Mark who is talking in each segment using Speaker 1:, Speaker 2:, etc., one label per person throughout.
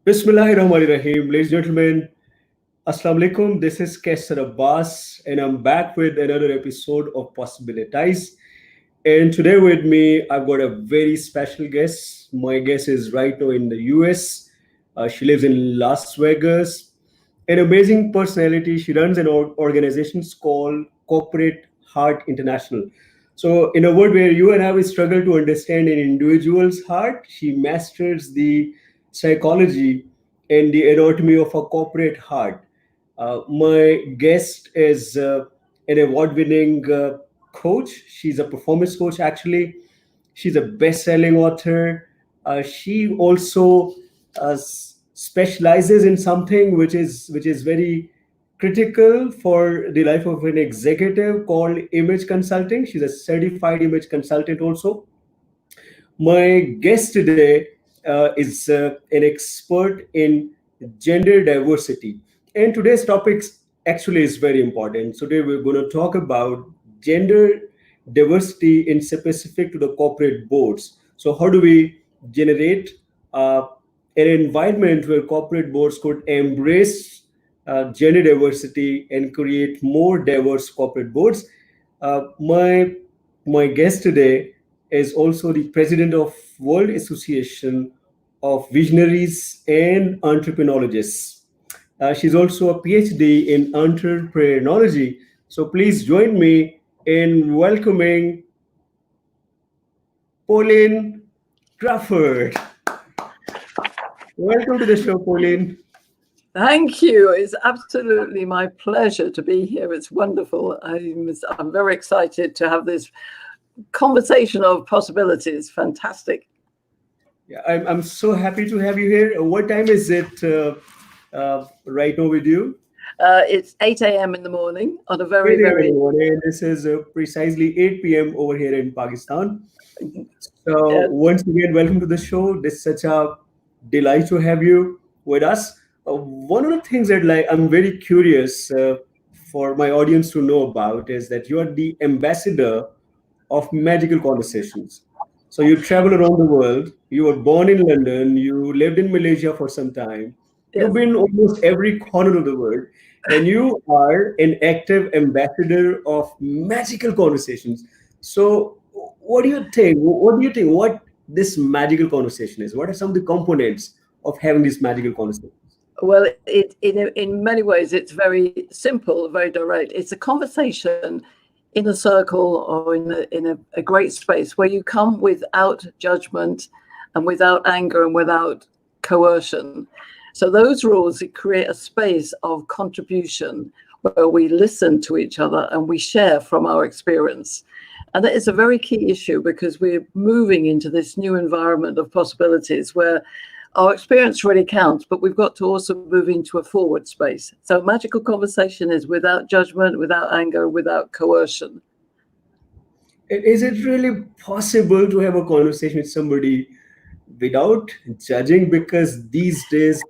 Speaker 1: Bismillahirrahmanirrahim. Ladies and gentlemen, Assalamu alaikum. This is Qaiser Abbas, and I'm back with another episode of Possibilitize. And today with me, I've got a very special guest. My guest is right now in the US. She lives in Las Vegas. An amazing personality. She runs an organization called Corporate Heart International. So, in a word where you and I will struggle to understand an individual's heart, she masters the psychology and the anatomy of a corporate heart. My guest is an award winning coach. She's a performance coach, actually. She's a best selling author. She also specializes in something which is very critical for the life of an executive called image consulting. She's a certified image consultant also. My guest today is an expert in gender diversity. And today's topic actually is very important. Today we're going to talk about gender diversity in specific to the corporate boards. So how do we generate uh, an environment where corporate boards could embrace gender diversity and create more diverse corporate boards? My guest today is also the president of World Association of Visionaries and Entrepreneurologists. She's also a PhD in entrepreneurology. So please join me in welcoming Pauline Crawford. Welcome to the show, Pauline.
Speaker 2: Thank you. It's absolutely my pleasure to be here. It's wonderful. I'm very excited to have this conversation of possibilities. Fantastic.
Speaker 1: Yeah, I'm so happy to have you here. What time is it right now with you?
Speaker 2: It's 8 a.m. in the morning on a very,
Speaker 1: 8 a.m. in
Speaker 2: very...
Speaker 1: the morning. This is precisely 8 p.m. over here in Pakistan. So once again, welcome to the show. This is such a delight to have you with us. One of the things that I'm very curious for my audience to know about is that you are the ambassador of magical conversations. So you travel around the world. You were born in London. You lived in Malaysia for some time. You've
Speaker 2: Yes.
Speaker 1: been almost every corner of the world, and you are an active ambassador of magical conversations. So, what do you think? What do you think? What this magical conversation is? What are some of the components of having this magical conversation?
Speaker 2: Well, in many ways, it's very simple, very direct. It's a conversation in a circle or in a great space where you come without judgment and without anger and without coercion. So those rules create a space of contribution where we listen to each other and we share from our experience. And that is a very key issue because we're moving into this new environment of possibilities where our experience really counts, but we've got to also move into a forward space. So magical conversation is without judgment, without anger, without coercion.
Speaker 1: Is it really possible to have a conversation with somebody without judging? Because these days,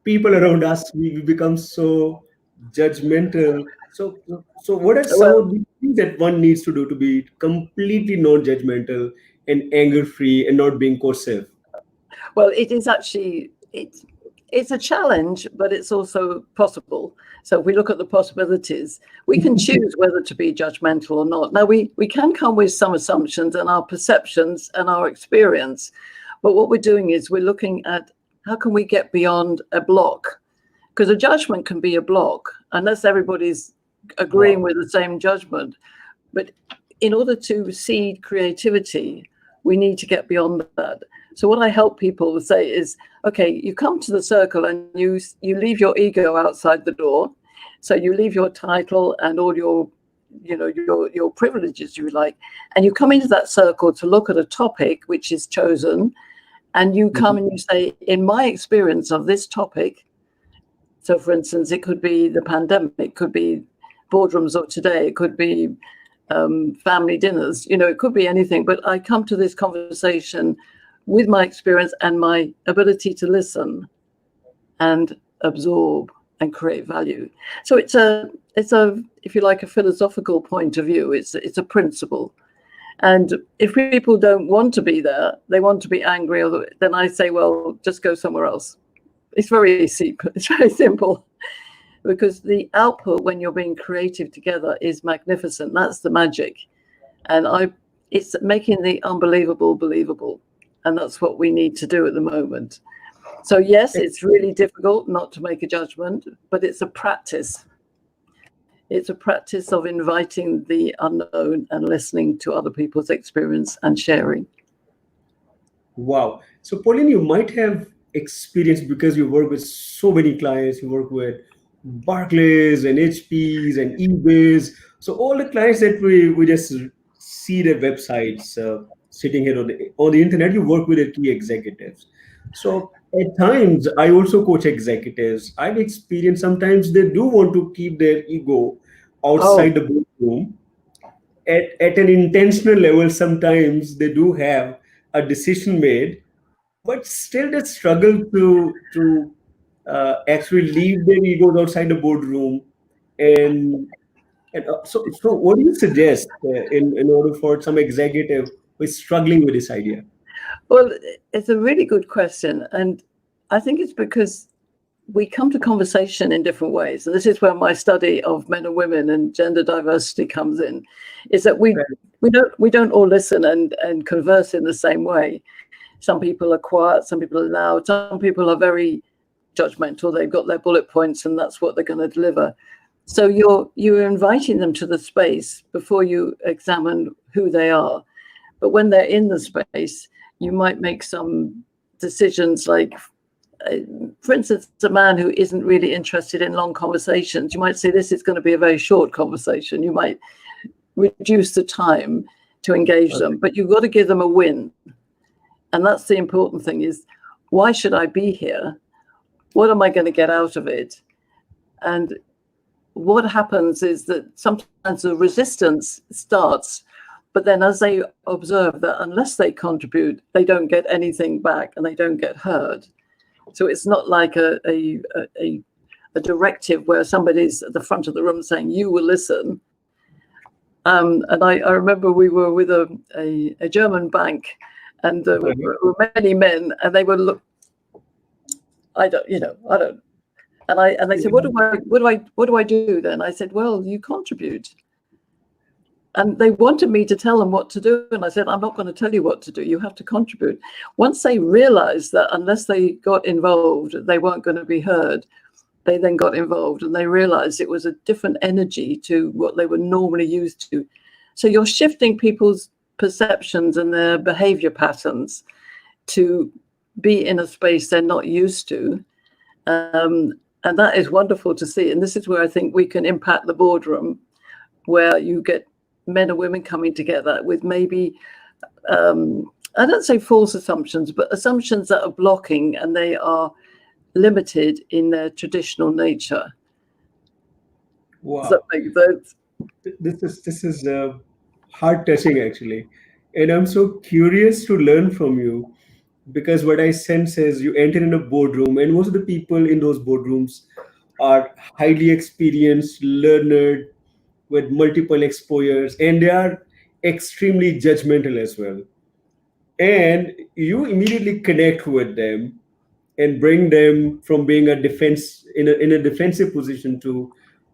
Speaker 1: people around us, we become so judgmental. So what are some
Speaker 2: Well,
Speaker 1: of the things that one needs to do to be completely non-judgmental and anger-free and not being coercive?
Speaker 2: well, it is actually, it's a challenge, but it's also possible. So if we look at the possibilities, we can choose whether to be judgmental or not. Now, we can come with some assumptions and our perceptions and our experience, but what we're doing is we're looking at how can we get beyond a block? Because a judgment can be a block unless everybody's agreeing with the same judgment. But in order to seed creativity, we need to get beyond that. So what I help people say is, okay, you come to the circle and you leave your ego outside the door. So you leave your title and all your privileges, you like, and you come into that circle to look at a topic which is chosen, and you come and you say, in my experience of this topic, so for instance, it could be the pandemic, it could be boardrooms of today, it could be family dinners, it could be anything, but I come to this conversation with my experience and my ability to listen and absorb and create value. So it's a if you like, a philosophical point of view. It's a principle. And if people don't want to be there, they want to be angry, then I say, well, just go somewhere else. it's very simple, because the output when you're being creative together is magnificent. That's the magic. And it's making the unbelievable believable. And that's what we need to do at the moment. So yes, it's really difficult not to make a judgment, but it's a practice. It's a practice of inviting the unknown and listening to other people's experience and sharing.
Speaker 1: Wow. So, Pauline, you might have experience because you work with so many clients. You work with Barclays and HPs and eBays. So, all the clients that we just see their websites sitting here on the internet, you work with the key executives. So, at times, I also coach executives. I've experienced sometimes they do want to keep their ego
Speaker 2: Oh,
Speaker 1: outside the boardroom at an intentional level. Sometimes they do have a decision made, but still they struggle to actually leave their egos outside the boardroom. And, and uh, so, what do you suggest in order for some executive who is struggling with this idea?
Speaker 2: well, it's a really good question. And I think it's because we come to conversation in different ways. And this is where my study of men and women and gender diversity comes in, is that we don't all listen and converse in the same way. Some people are quiet, some people are loud, some people are very judgmental. They've got their bullet points and that's what they're going to deliver. So you're inviting them to the space before you examine who they are. But when they're in the space, you might make some decisions like, for instance, a man who isn't really interested in long conversations, you might say this is going to be a very short conversation. You might reduce the time to engage them, but you've got to give them a win. And that's the important thing, is why should I be here? What am I going to get out of it? And what happens is that sometimes the resistance starts, but then as they observe that unless they contribute, they don't get anything back and they don't get heard. So it's not like a directive where somebody's at the front of the room saying, you will listen. And I remember we were with a German bank, and there were many men, and they would look, I don't. And they said, what do I do then? I said, well, you contribute. And they wanted me to tell them what to do. And I said, I'm not going to tell you what to do. You have to contribute. Once they realized that unless they got involved, they weren't going to be heard, they then got involved and they realized it was a different energy to what they were normally used to. So you're shifting people's perceptions and their behavior patterns to be in a space they're not used to. And that is wonderful to see. And this is where I think we can impact the boardroom, where you get men and women coming together with maybe, I don't say false assumptions, but assumptions that are blocking and they are limited in their traditional nature.
Speaker 1: Wow.
Speaker 2: Does that make sense?
Speaker 1: This is heart touching actually, and I'm so curious to learn from you, because what I sense is you enter in a boardroom, and most of the people in those boardrooms are highly experienced, learned, with multiple exposures, and they are extremely judgmental as well. And you immediately connect with them and bring them from being a defense in a defensive position to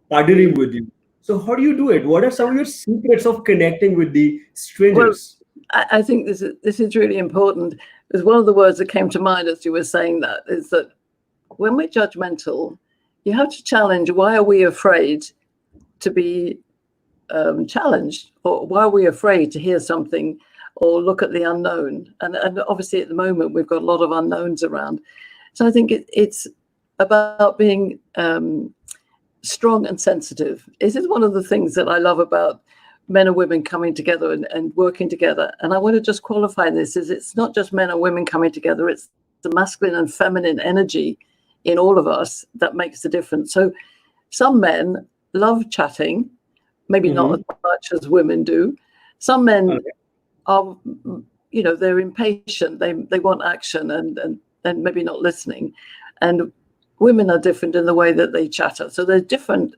Speaker 1: partnering with you. So how do you do it? What are some of your secrets of connecting with the
Speaker 2: Well,
Speaker 1: strangers?
Speaker 2: I think this is really important, because one of the words that came to mind as you were saying that is that when we're judgmental, you have to challenge, why are we afraid to be challenged, or why are we afraid to hear something or look at the unknown? And obviously at the moment we've got a lot of unknowns around. So I think it's about being strong and sensitive. This is one of the things that I love about men and women coming together and working together. And I want to just qualify this, is it's not just men and women coming together, it's the masculine and feminine energy in all of us that makes the difference. So some men love chatting, maybe not as much as women do. Some men are, they're impatient, they want action and maybe not listening. And women are different in the way that they chatter. So there's different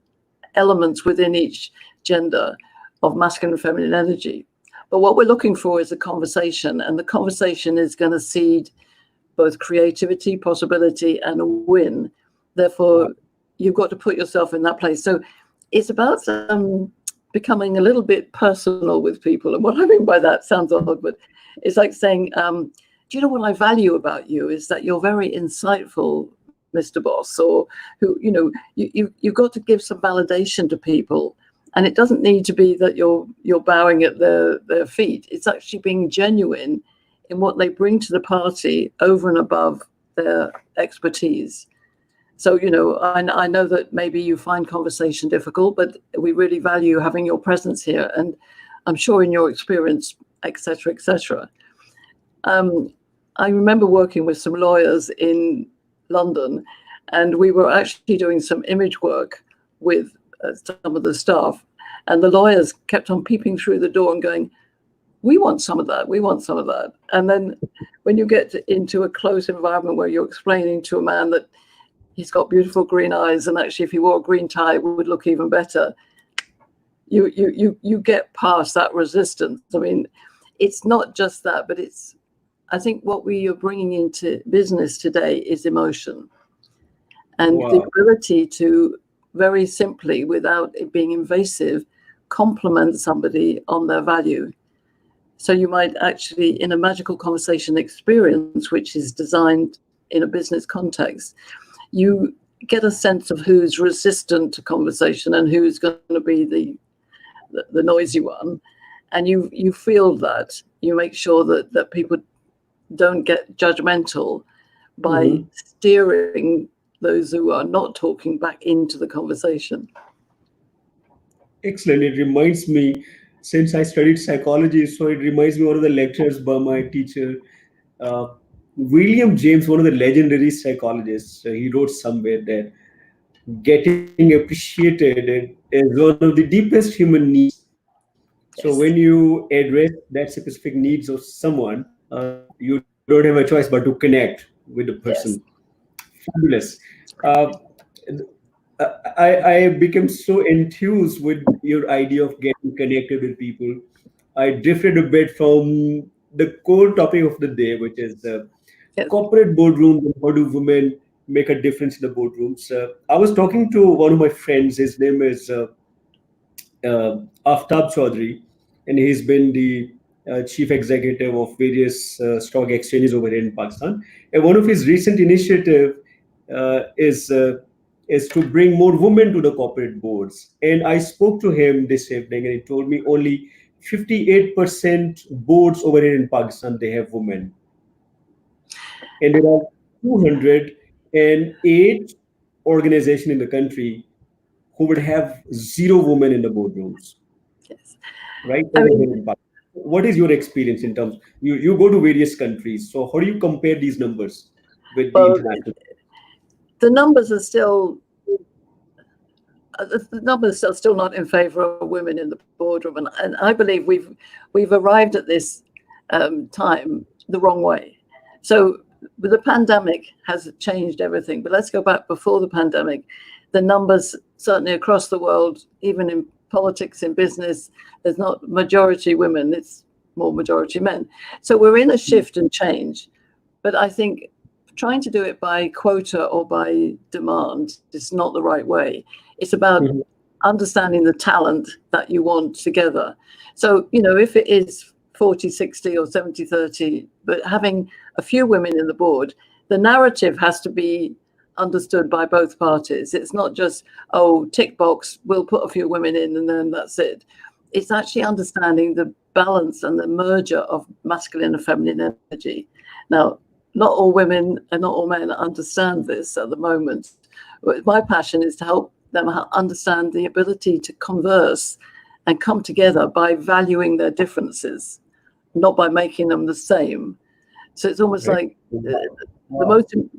Speaker 2: elements within each gender of masculine and feminine energy. But what we're looking for is a conversation, and the conversation is going to seed both creativity, possibility, and a win. Therefore, you've got to put yourself in that place. So it's about becoming a little bit personal with people. And what I mean by that sounds odd, but it's like saying, do you know what I value about you is that you're very insightful, Mr. Boss, or who, you've got to give some validation to people. And it doesn't need to be that you're bowing at their feet. It's actually being genuine in what they bring to the party over and above their expertise. So, I know that maybe you find conversation difficult, but we really value having your presence here. And I'm sure in your experience, et cetera, et cetera. I remember working with some lawyers in London, and we were actually doing some image work with some of the staff. And the lawyers kept on peeping through the door and going, we want some of that, we want some of that. And then when you get into a close environment where you're explaining to a man that he's got beautiful green eyes, and actually if he wore a green tie it would look even better, you get past that resistance. I mean, it's not just that, but I think what we are bringing into business today is emotion. And the ability to very simply, without it being invasive, compliment somebody on their value. So you might actually, in a magical conversation experience, which is designed in a business context, you get a sense of who's resistant to conversation and who's going to be the noisy one. And you feel that. You make sure that people don't get judgmental by steering those who are not talking back into the conversation.
Speaker 1: Excellent. It reminds me, since I studied psychology, so it reminds me one of the lectures by my teacher, William James, one of the legendary psychologists. He wrote somewhere that getting appreciated is one of the deepest human needs. So when you address that specific needs of someone, you don't have a choice but to connect with the person.
Speaker 2: Yes.
Speaker 1: Fabulous. I became so enthused with your idea of getting connected with people. I drifted a bit from the core topic of the day, which is corporate boardrooms and how do women make a difference in the boardrooms. I was talking to one of my friends. His name is Aftab Chaudhry, and he's been the chief executive of various stock exchanges over here in Pakistan. And one of his recent initiative is to bring more women to the corporate boards. And I spoke to him this evening, and he told me only 58% boards over here in Pakistan, they have women. And there are 208 organizations in the country who would have 0 women in the boardrooms.
Speaker 2: Yes.
Speaker 1: Right? What is your experience in terms, you go to various countries, so how do you compare these numbers with the international?
Speaker 2: The numbers are still not in favor of women in the boardroom, and I believe we've arrived at this time the wrong way. So the pandemic has changed everything, but let's go back before the pandemic. The numbers certainly across the world, even in politics, in business, there's not majority women, it's more majority men. So we're in a shift and change, but I think trying to do it by quota or by demand is not the right way. It's about understanding the talent that you want together. So, if it is 40-60 or 70-30, but having a few women in the board, the narrative has to be understood by both parties. It's not just, tick box, we'll put a few women in and then that's it. It's actually understanding the balance and the merger of masculine and feminine energy. Now, not all women and not all men understand this at the moment. But my passion is to help them understand the ability to converse and come together by valuing their differences, not by making them the same. So it's almost like the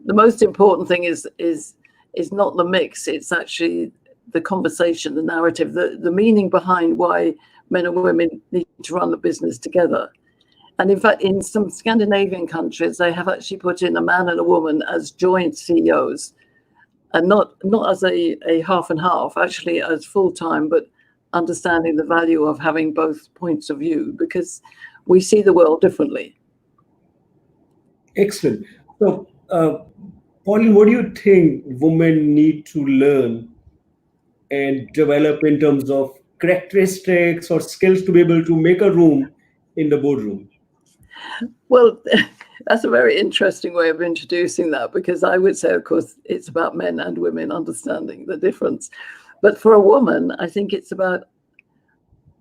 Speaker 2: most important thing is not the mix. It's actually the conversation, the narrative, the meaning behind why men and women need to run the business together. And in fact, in some Scandinavian countries, they have actually put in a man and a woman as joint CEOs, and not as a half and half, actually as full-time, but understanding the value of having both points of view, because we see the world differently.
Speaker 1: Excellent. So, Pauline, what do you think women need to learn and develop in terms of characteristics or skills to be able to make a room in the boardroom?
Speaker 2: Well, that's a very interesting way of introducing that, because I would say, of course, it's about men and women understanding the difference. But for a woman, I think it's about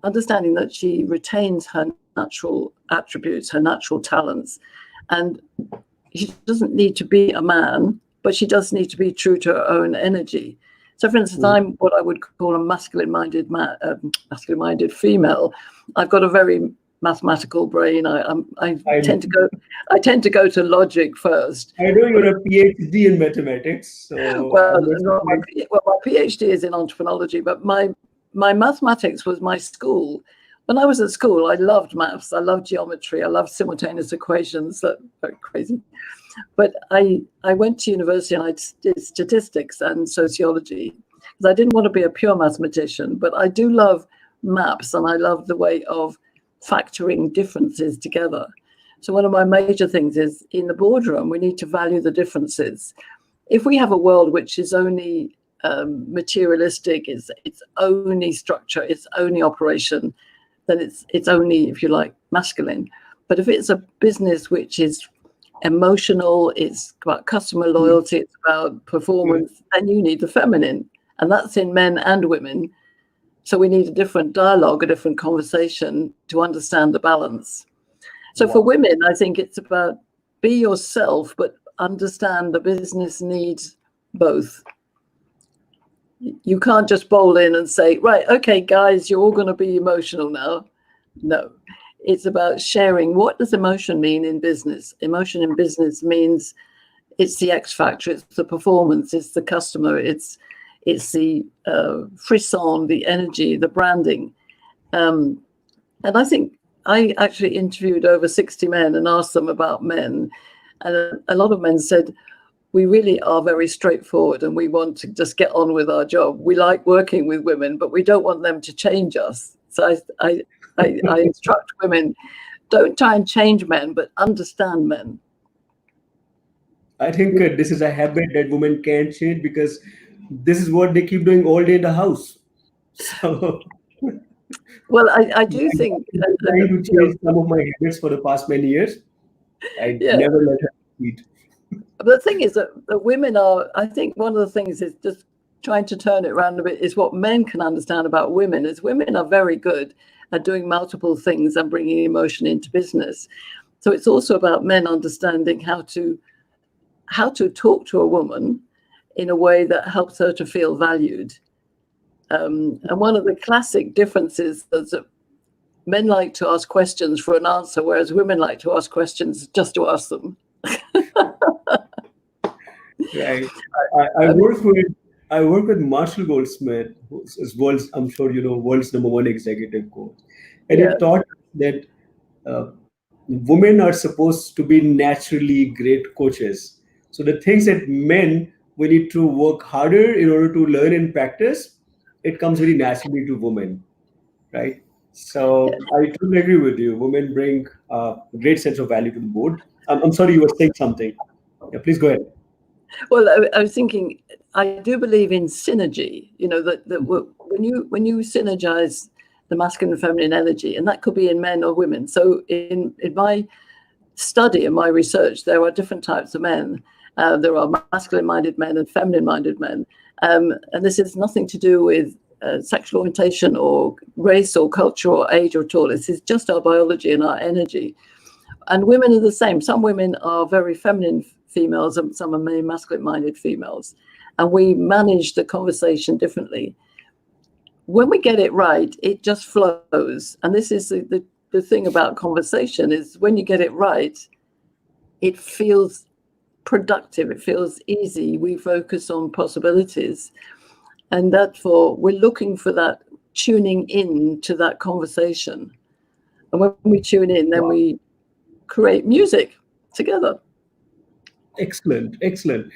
Speaker 2: understanding that she retains her natural attributes, her natural talents, and she doesn't need to be a man, but she does need to be true to her own energy. So, for instance, I'm what I would call a masculine-minded female. I've got a very mathematical brain. I tend to go to logic first.
Speaker 1: I know you're a PhD in mathematics, so
Speaker 2: Well, my PhD is in entrepreneurology, but my mathematics was my school. When I was at school, I loved maths. I loved geometry. I loved simultaneous equations. That's very crazy. But I went to university and I did statistics and sociology because I didn't want to be a pure mathematician, but I do love maps and I love the way of factoring differences together. So one of my major things is in the boardroom, we need to value the differences. If we have a world which is only materialistic, it's only structure, it's only operation, then it's only, if you like, masculine. But if it's a business which is emotional, it's about customer loyalty, it's about performance, then you need the feminine. And that's in men and women. So we need a different dialogue, a different conversation to understand the balance. So for women, I think it's about be yourself, but understand the business needs both. You can't just bowl in and say, right, okay, guys, you're all going to be emotional now. No, it's about sharing. What does emotion mean in business? Emotion in business means it's the X factor, it's the performance, it's the customer, it's the frisson, the energy, the branding. And I think I actually interviewed over 60 men and asked them about men. And a lot of men said, we really are very straightforward and we want to just get on with our job. We like working with women, but we don't want them to change us. So I instruct women, don't try and change men, but understand men.
Speaker 1: I think this is a habit that women can't change because this is what they keep doing all day in the house. So,
Speaker 2: well, I do think
Speaker 1: I'm trying to change some of my habits for the past many years. I never let her eat.
Speaker 2: The thing is that women are, I think one of the things is just trying to turn it around a bit is what men can understand about women is women are very good at doing multiple things and bringing emotion into business. So it's also about men understanding how to talk to a woman in a way that helps her to feel valued. And one of the classic differences is that men like to ask questions for an answer, whereas women like to ask questions just to ask them.
Speaker 1: Right. I work with Marshall Goldsmith, who is world's, I'm sure you know, world's #1 executive coach, and he taught that women are supposed to be naturally great coaches. So the things that men we need to work harder in order to learn and practice, it comes very naturally to women, right? So I totally agree with you. Women bring a great sense of value to the board. I'm sorry, you were saying something. Yeah, please go ahead.
Speaker 2: Well, I was thinking, I do believe in synergy. You know that when you synergize the masculine and feminine energy, and that could be in men or women. So in my study and my research, there are different types of men. There are masculine-minded men and feminine-minded men, and this has nothing to do with sexual orientation or race or culture or age or at all. This is just our biology and our energy. And women are the same. Some women are very feminine females and some are very masculine-minded females. And we manage the conversation differently. When we get it right, it just flows. And this is the thing about conversation is when you get it right, it feels productive. It feels easy. We focus on possibilities. And therefore, we're looking for that tuning in to that conversation. And when we tune in, then we create music together.
Speaker 1: Excellent, excellent.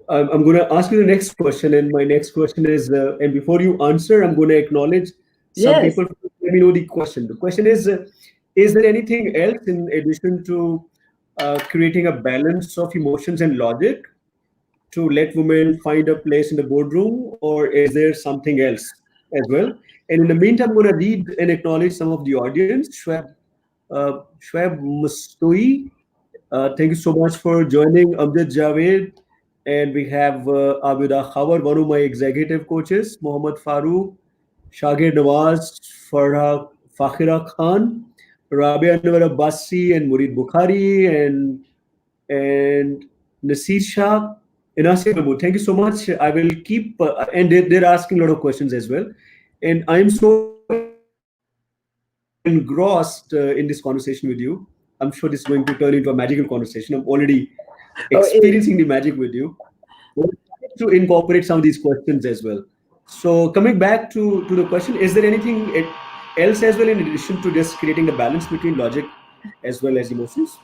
Speaker 1: I'm going to ask you the next question, and my next question is, and before you answer, I'm going to acknowledge some people. Let me know the question. The question is there anything else in addition to creating a balance of emotions and logic to let women find a place in the boardroom, or is there something else as well? And in the meantime, I'm going to read and acknowledge some of the audience. Shweb Mustoi, thank you so much for joining. Amjad Javed, and we have Abida Khawar, one of my executive coaches, Mohammad Farooq, Shagir Nawaz, Fakhira Khan, Rabia Anwar Abbasi, and Murid Bukhari, and Nasir Shah, and Asif Mahmood. Thank you so much. I will keep, and they're asking a lot of questions as well. And I am so engrossed in this conversation with you. I'm sure this is going to turn into a magical conversation. I'm already
Speaker 2: Oh, it is.
Speaker 1: experiencing the magic with you. We'll try to incorporate some of these questions as well. So coming back to the question, is there anything else as well in addition to just creating the balance between logic as well as emotions?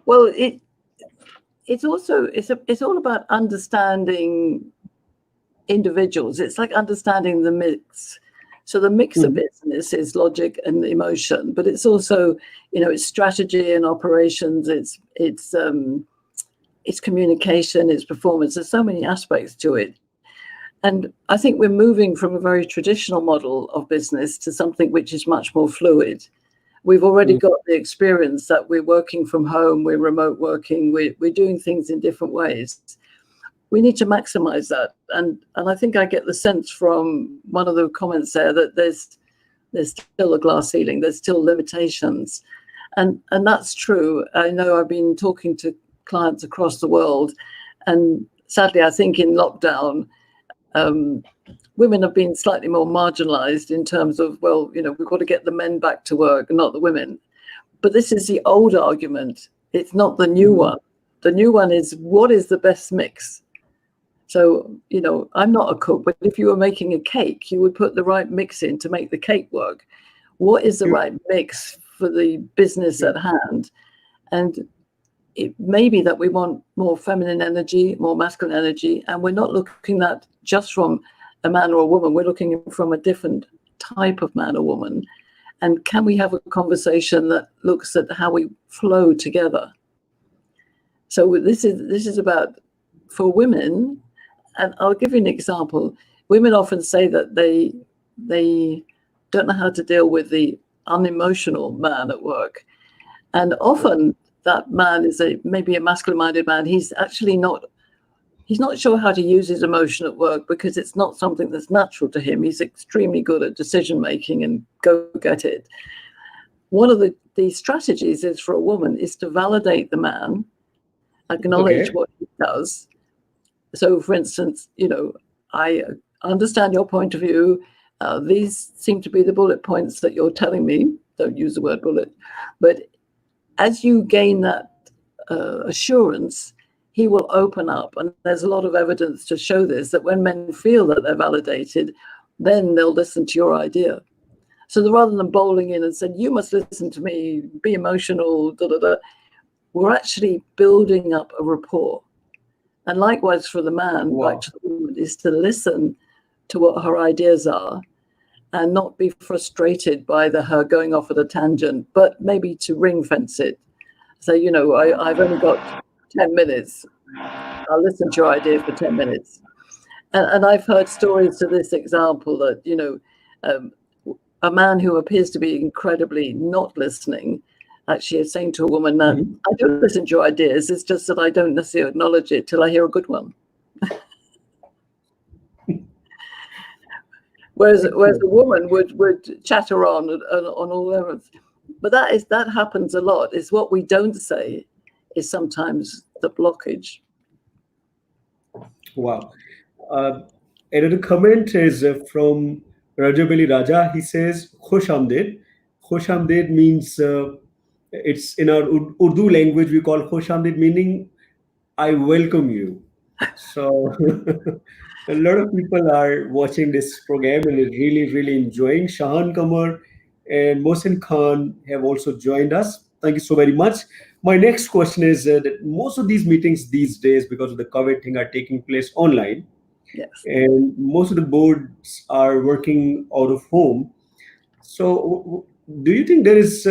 Speaker 2: Well, it's also it's all about understanding individuals. It's like understanding the mix. So the mix of business is logic and emotion, but it's also, it's strategy and operations. It's communication, it's performance. There's so many aspects to it. And I think we're moving from a very traditional model of business to something which is much more fluid. We've already got the experience that we're working from home, we're remote working, we're doing things in different ways. We need to maximize that. And I think I get the sense from one of the comments there that there's still a glass ceiling, there's still limitations. And that's true. I know I've been talking to clients across the world, and sadly, I think in lockdown, women have been slightly more marginalized in terms of, we've got to get the men back to work, not the women. But this is the old argument. It's not the new one. The new one is, what is the best mix? So, I'm not a cook, but if you were making a cake, you would put the right mix in to make the cake work. What is the right mix for the business at hand? And it may be that we want more feminine energy, more masculine energy, and we're not looking at just from a man or a woman. We're looking from a different type of man or woman. And can we have a conversation that looks at how we flow together? So this is about, for women, and I'll give you an example. Women often say that they don't know how to deal with the unemotional man at work. And often that man is maybe a masculine-minded man. He's not sure how to use his emotion at work because it's not something that's natural to him. He's extremely good at decision-making and go get it. One of the strategies is for a woman is to validate the man, acknowledge what he does. So, for instance, I understand your point of view. These seem to be the bullet points that you're telling me. Don't use the word bullet. But as you gain that assurance, he will open up. And there's a lot of evidence to show this, that when men feel that they're validated, then they'll listen to your idea. So rather than bowling in and saying, you must listen to me, be emotional, we're actually building up a rapport. And likewise for the man, back to the woman, is to listen to what her ideas are and not be frustrated by her going off at a tangent, but maybe to ring fence it. So, I've only got 10 minutes. I'll listen to your idea for 10 minutes. And I've heard stories to this example that, a man who appears to be incredibly not listening actually is saying to a woman that I do listen to your ideas, it's just that I don't necessarily acknowledge it till I hear a good one. Whereas the woman would chatter on all levels. But that happens a lot. Is what we don't say is sometimes the blockage.
Speaker 1: Wow. Another comment is from Rajabali Raja. He says, Khosh Amded. Khosh Amded means, it's in our Urdu language, we call Khosh Amded, meaning I welcome you. So a lot of people are watching this program and are really, really enjoying. Shahan Kamar and Mohsin Khan have also joined us. Thank you so very much. My next question is that most of these meetings these days, because of the COVID thing, are taking place online.
Speaker 2: Yes.
Speaker 1: And most of the boards are working out of home. So do you think there is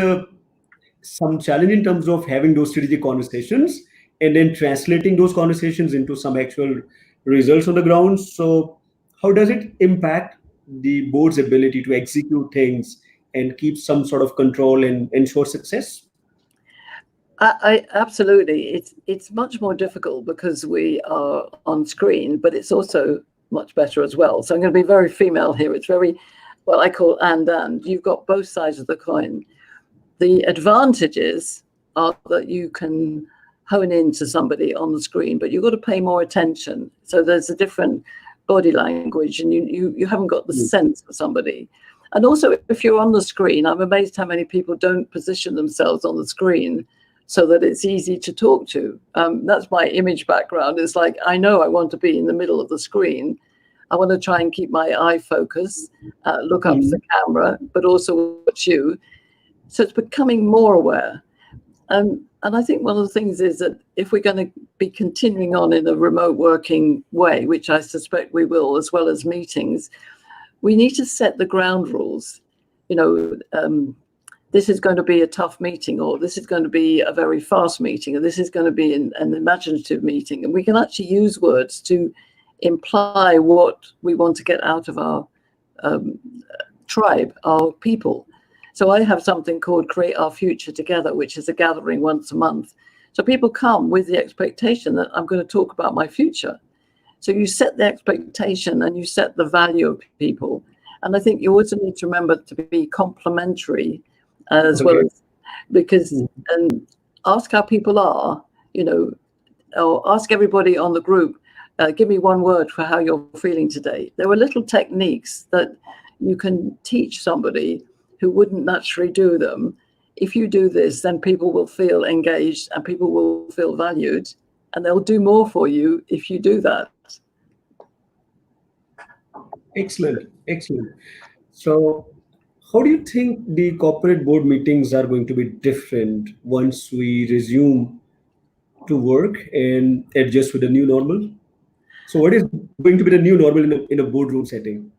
Speaker 1: some challenge in terms of having those strategic conversations and then translating those conversations into some actual results on the ground. So, how does it impact the board's ability to execute things and keep some sort of control and ensure success?
Speaker 2: I absolutely. It's much more difficult because we are on screen, but it's also much better as well. So I'm going to be very female here. It's very what I call and. You've got both sides of the coin. The advantages are that you can hone into somebody on the screen, but you've got to pay more attention. So there's a different body language, and you haven't got the sense of somebody. And also, if you're on the screen, I'm amazed how many people don't position themselves on the screen so that it's easy to talk to. That's my image background. It's like, I know I want to be in the middle of the screen. I want to try and keep my eye focus, look up to the camera, but also watch you. So it's becoming more aware. And I think one of the things is that if we're going to be continuing on in a remote working way, which I suspect we will, as well as meetings, we need to set the ground rules. This is going to be a tough meeting, or this is going to be a very fast meeting, or this is going to be an imaginative meeting. And we can actually use words to imply what we want to get out of our tribe, our people. So I have something called Create Our Future Together, which is a gathering once a month. So people come with the expectation that I'm going to talk about my future. So you set the expectation and you set the value of people. And I think you also need to remember to be complementary as well as, because and ask how people are, or ask everybody on the group, give me one word for how you're feeling today. There are little techniques that you can teach somebody who wouldn't naturally do them. If you do this, then people will feel engaged and people will feel valued, and they'll do more for you if you do that.
Speaker 1: Excellent. So, how do you think the corporate board meetings are going to be different once we resume to work and adjust with the new normal? So, what is going to be the new normal in a boardroom setting?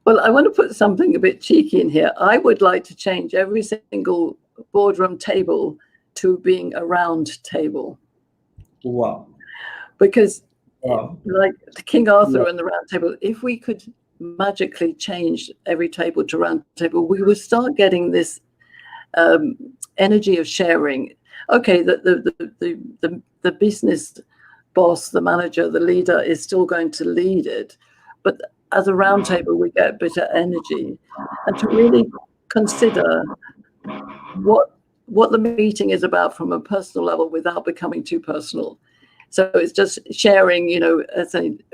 Speaker 2: Well, I want to put something a bit cheeky in here. I would like to change every single boardroom table to being a round table.
Speaker 1: Wow.
Speaker 2: Because like King Arthur and the round table, if we could magically change every table to round table, we would start getting this energy of sharing. Okay, the business boss, the manager, the leader is still going to lead it, but as a round table, we get a bit of energy, and to really consider what the meeting is about from a personal level without becoming too personal. So it's just sharing,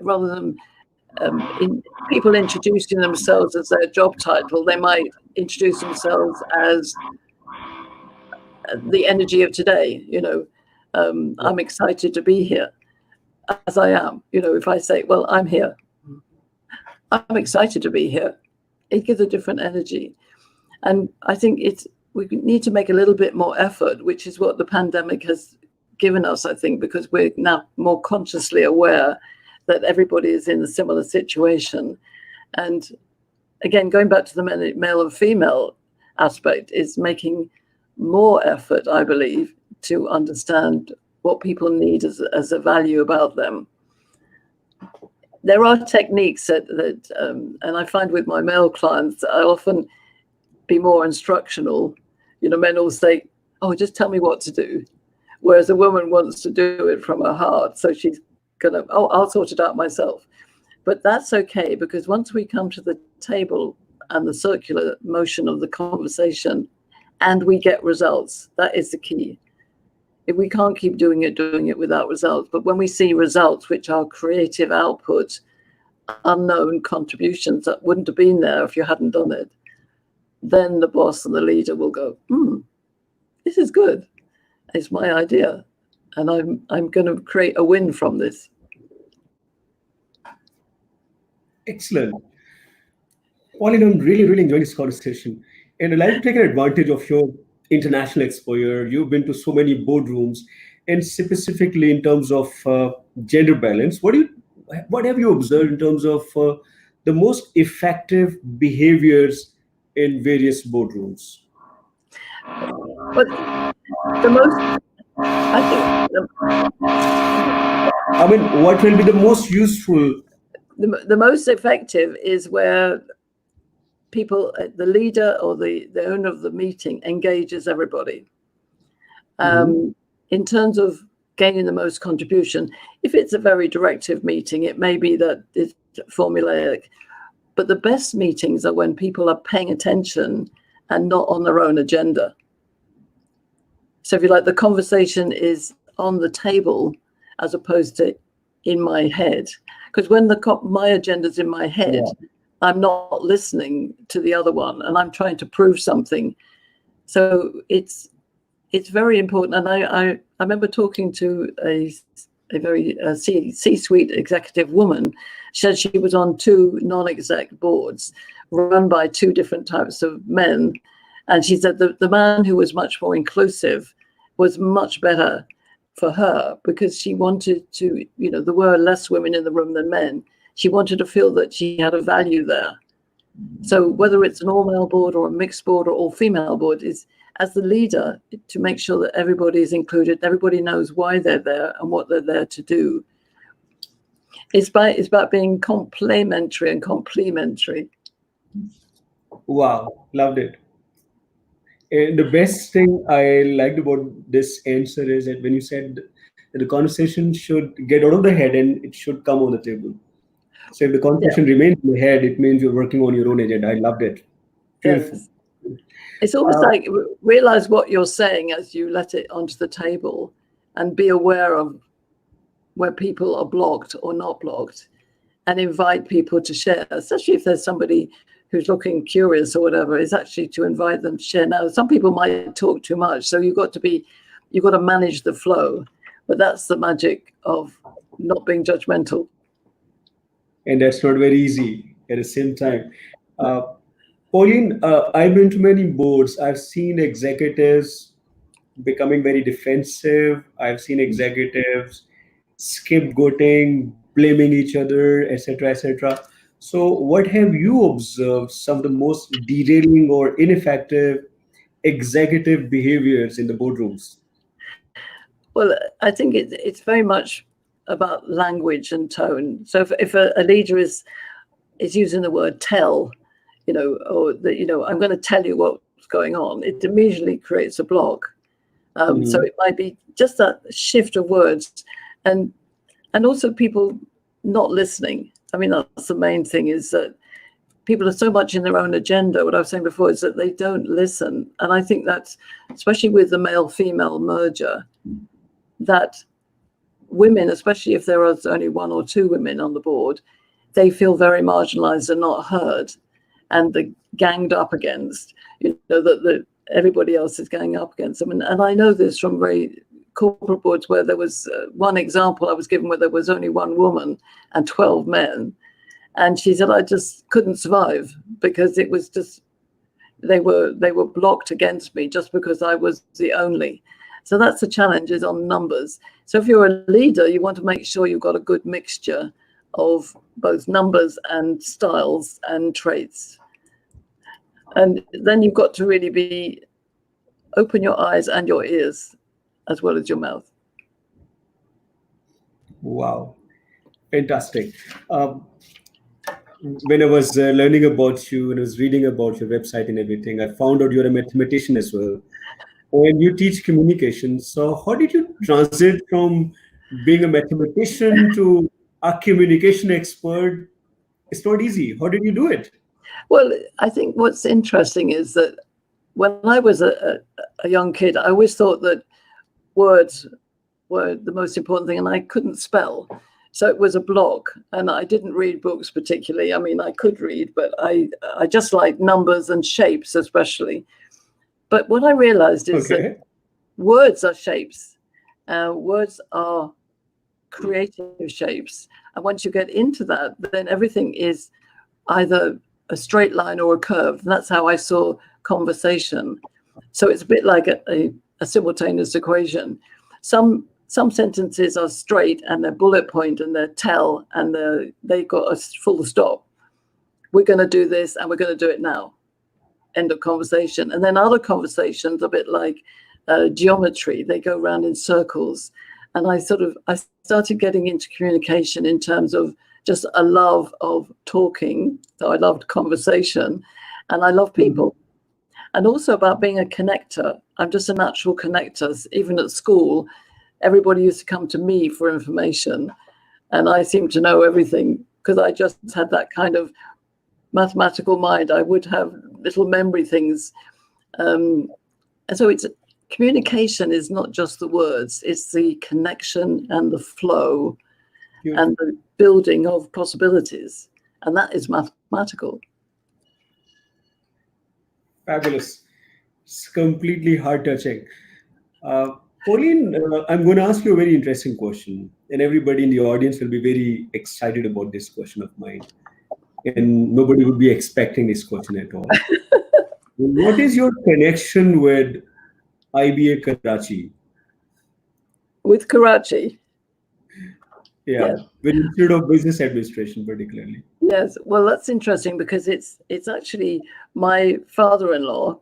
Speaker 2: rather than people introducing themselves as their job title, they might introduce themselves as the energy of today. I'm excited to be here as I am. If I say, well, I'm here, I'm excited to be here, it gives a different energy. And I think we need to make a little bit more effort, which is what the pandemic has given us, I think, because we're now more consciously aware that everybody is in a similar situation. And again, going back to the male and female aspect, is making more effort, I believe, to understand what people need as a value about them. There are techniques that and I find with my male clients, I often be more instructional. Men will say, oh, just tell me what to do. Whereas a woman wants to do it from her heart. So she's gonna, I'll sort it out myself. But that's okay, because once we come to the table and the circular motion of the conversation and we get results, that is the key. If we can't keep doing it without results. But when we see results, which are creative output, unknown contributions that wouldn't have been there if you hadn't done it, then the boss and the leader will go, this is good. It's my idea. And I'm going to create a win from this.
Speaker 1: Excellent. Pauline, I'm really enjoying this conversation. And I'd like to take advantage of your international exposure. You've been to so many boardrooms, and specifically in terms of gender balance, what have you observed in terms of the most effective behaviors in various boardrooms?
Speaker 2: But the most, I think,
Speaker 1: I mean, what will be the most useful?
Speaker 2: the most effective is where people, the leader or the owner of the meeting engages everybody. In terms of gaining the most contribution, if it's a very directive meeting, it may be that it's formulaic. But the best meetings are when people are paying attention and not on their own agenda. So if you like, the conversation is on the table as opposed to in my head. Because when my agenda's in my head, I'm not listening to the other one and I'm trying to prove something. So it's very important. And I remember talking to a very C-suite executive woman. She said she was on 2 non-exec boards run by 2 different types of men. And she said the man who was much more inclusive was much better for her because she wanted to, there were less women in the room than men. She wanted to feel that she had a value there. So whether it's an all-male board or a mixed board or all-female board, is as the leader to make sure that everybody is included, everybody knows why they're there and what they're there to do. It's about being complementary and complementary.
Speaker 1: Wow, loved it. And the best thing I liked about this answer is that when you said that the conversation should get out of the head and it should come on the table. So if the conversation remains in the head, it means you're working on your own agenda. I loved it. Beautiful.
Speaker 2: Yes. It's almost like realize what you're saying as you let it onto the table and be aware of where people are blocked or not blocked and invite people to share, especially if there's somebody who's looking curious or whatever, is actually to invite them to share. Now, some people might talk too much, so you've got to manage the flow, but that's the magic of not being judgmental.
Speaker 1: And that's not very easy at the same time. Pauline, I've been to many boards. I've seen executives becoming very defensive. I've seen executives scapegoating, blaming each other, etc., etc. So, what have you observed some of the most derailing or ineffective executive behaviors in the boardrooms?
Speaker 2: Well, I think it's very much about language and tone. So if a leader is using the word tell, or I'm going to tell you what's going on, it immediately creates a block. So it might be just that shift of words, and also people not listening. I mean, that's the main thing, is that people are so much in their own agenda. What I was saying before is that they don't listen. And I think that's, especially with the male-female merger, that women, especially if there are only 1 or 2 women on the board, they feel very marginalized and not heard, and they're ganged up against, that everybody else is going up against them. And I know this from very corporate boards where there was one example I was given where there was only 1 woman and 12 men. And she said, I just couldn't survive because it was just, they were blocked against me just because I was the only. So that's the challenge, is on numbers. So if you're a leader, you want to make sure you've got a good mixture of both numbers and styles and traits. And then you've got to really open your eyes and your ears as well as your mouth.
Speaker 1: Wow, fantastic. When I was learning about you and I was reading about your website and everything, I found out you're a mathematician as well. And you teach communication. So how did you transit from being a mathematician to a communication expert? It's not easy. How did you do it?
Speaker 2: Well, I think what's interesting is that when I was a young kid, I always thought that words were the most important thing, and I couldn't spell. So it was a block, and I didn't read books particularly. I mean, I could read, but I just liked numbers and shapes especially. But what I realized is that words are shapes. Words are creative shapes. And once you get into that, then everything is either a straight line or a curve. And that's how I saw conversation. So it's a bit like a simultaneous equation. Some sentences are straight and they're bullet point and they're tell and they've got a full stop. We're going to do this and we're going to do it now. end of conversation. And then other conversations, a bit like geometry, they go around in circles. And I started getting into communication in terms of just a love of talking. So I loved conversation and I love people. And also about being a connector. I'm just a natural connector. Even at school, everybody used to come to me for information. And I seemed to know everything because I just had that kind of mathematical mind. I would have little memory things. And so communication is not just the words, it's the connection and the flow and the building of possibilities. And that is mathematical.
Speaker 1: Fabulous. It's completely heart-touching. Pauline, I'm going to ask you a very interesting question, and everybody in the audience will be very excited about this question of mine. And nobody would be expecting this question at all. What is your connection with IBA Karachi?
Speaker 2: With Karachi?
Speaker 1: Yeah, with Institute of Business Administration particularly.
Speaker 2: Yes, well, that's interesting because it's actually my father-in-law,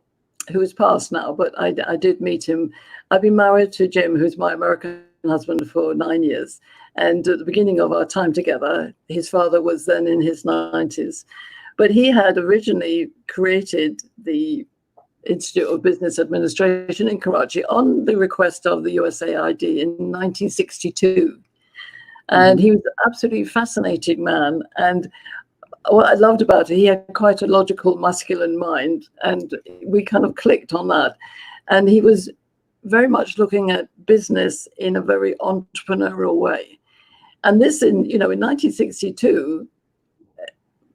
Speaker 2: who is passed now, but I did meet him. I've been married to Jim, who's my American husband, for 9 years. And at the beginning of our time together, his father was then in his 90s. But he had originally created the Institute of Business Administration in Karachi on the request of the USAID in 1962. And he was an absolutely fascinating man. And what I loved about it, he had quite a logical, masculine mind. And we kind of clicked on that. And he was very much looking at business in a very entrepreneurial way. And this in 1962,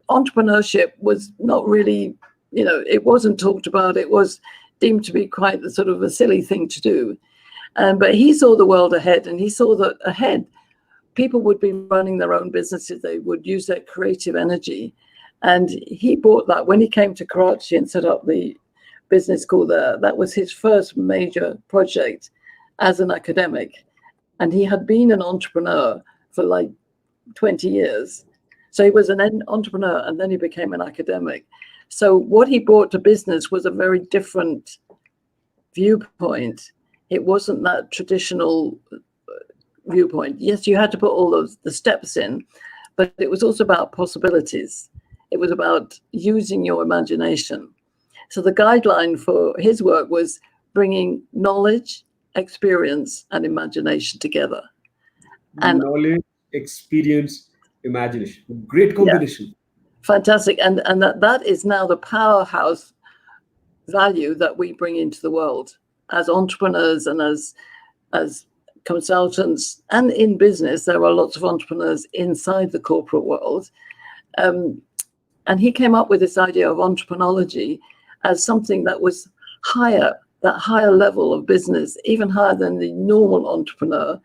Speaker 2: entrepreneurship was not really, it wasn't talked about. It was deemed to be quite the sort of a silly thing to do. But he saw the world ahead, and he saw that ahead, people would be running their own businesses. They would use their creative energy. And he brought that when he came to Karachi and set up the business school there. That was his first major project as an academic. And he had been an entrepreneur for like 20 years. So he was an entrepreneur and then he became an academic. So what he brought to business was a very different viewpoint. It wasn't that traditional viewpoint. Yes, you had to put all the steps in, but it was also about possibilities. It was about using your imagination. So the guideline for his work was bringing knowledge, experience, and imagination together. And
Speaker 1: knowledge, experience, imagination. Great combination.
Speaker 2: Yeah, fantastic. And that is now the powerhouse value that we bring into the world as entrepreneurs and as consultants. And in business, there are lots of entrepreneurs inside the corporate world. And he came up with this idea of entrepreneurology as something that was higher, that higher level of business, even higher than the normal entrepreneur.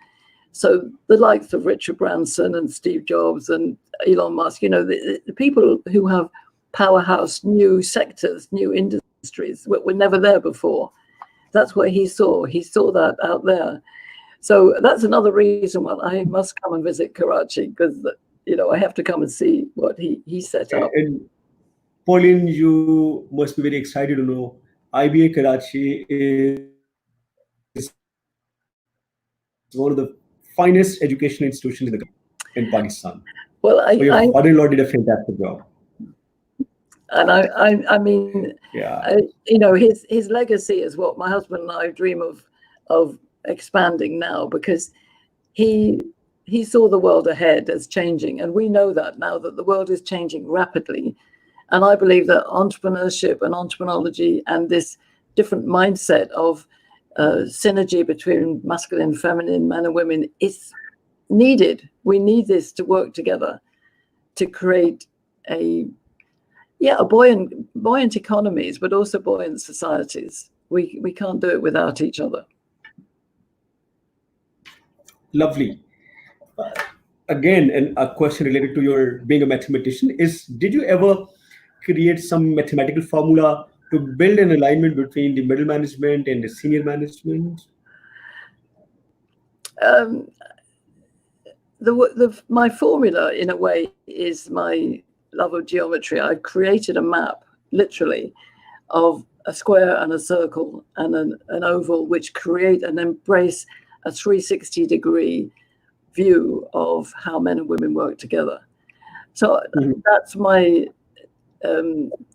Speaker 2: So the likes of Richard Branson and Steve Jobs and Elon Musk, the people who have powerhouse new sectors, new industries, were never there before. That's what he saw. He saw that out there. So that's another reason why I must come and visit Karachi, because I have to come and see what he set up.
Speaker 1: And Pauline, you must be very excited to know IBA Karachi is one of the finest education institutions in Pakistan.
Speaker 2: Well,
Speaker 1: your father-in-law did a fantastic job.
Speaker 2: And I mean,
Speaker 1: yeah,
Speaker 2: his legacy is what my husband and I dream of expanding now, because he saw the world ahead as changing, and we know that now that the world is changing rapidly. And I believe that entrepreneurship and entrepreneurology and this different mindset of synergy between masculine, feminine, men and women is needed. We need this to work together to create a buoyant economies, but also buoyant societies. We can't do it without each other.
Speaker 1: Lovely. Again, and a question related to your being a mathematician is, did you ever create some mathematical formula to build an alignment between the middle management and the senior management?
Speaker 2: My formula, in a way, is my love of geometry. I created a map, literally, of a square and a circle and an oval, which create and embrace a 360-degree view of how men and women work together. So that's my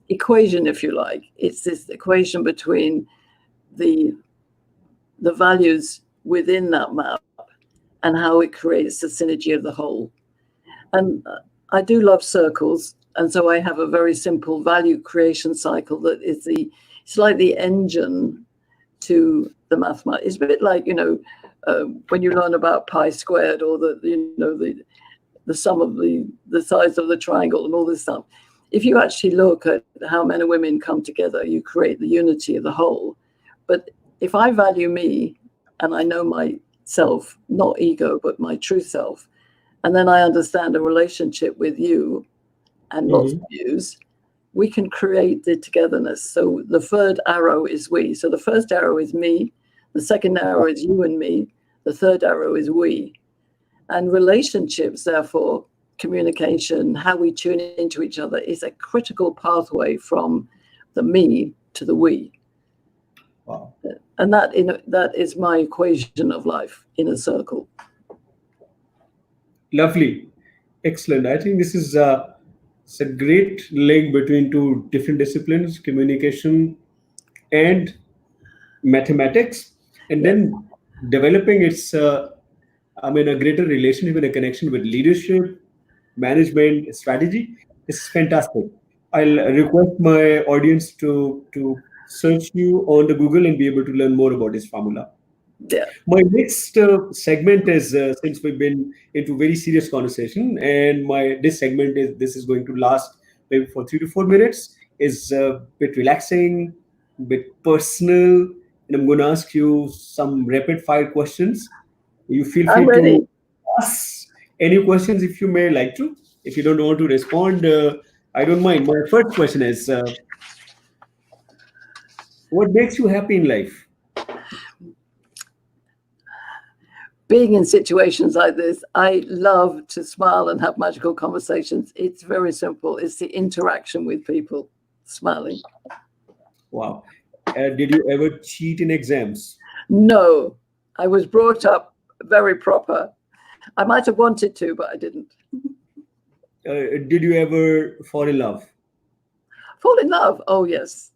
Speaker 2: equation, if you like. It's this equation between the values within that map and how it creates the synergy of the whole. And I do love circles, and so I have a very simple value creation cycle that is it's like the engine to the mathematics. It's a bit like, when you learn about pi squared, or the sum of the size of the triangle and all this stuff. If you actually look at how men and women come together, you create the unity of the whole. But if I value me and I know myself, not ego, but my true self, and then I understand a relationship with you and lots of views, we can create the togetherness. So the third arrow is we. So the first arrow is me. The second arrow is you and me. The third arrow is we. And relationships, therefore, communication, how we tune into each other, is a critical pathway from the me to the we.
Speaker 1: Wow.
Speaker 2: And that is my equation of life in a circle.
Speaker 1: Lovely. Excellent. I think this is it's a great link between two different disciplines, communication and mathematics, and then developing a greater relationship and a connection with leadership, management, strategy. This is fantastic. I'll request my audience to search you on the Google and be able to learn more about this formula.
Speaker 2: Yeah.
Speaker 1: My next segment is, since we've been into very serious conversation, and this segment is going to last maybe for 3 to 4 minutes. Is a bit relaxing, bit personal, and I'm going to ask you some rapid fire questions. You feel
Speaker 2: I'm
Speaker 1: free
Speaker 2: ready.
Speaker 1: to ask any questions if you may like to. If you don't want to respond, I don't mind. My first question is, what makes you happy in life?
Speaker 2: Being in situations like this, I love to smile and have magical conversations. It's very simple. It's the interaction with people, smiling.
Speaker 1: Wow. Did you ever cheat in exams?
Speaker 2: No, I was brought up very proper. I might have wanted to, but I didn't.
Speaker 1: Did you ever fall in love?
Speaker 2: Fall in love? Oh, yes.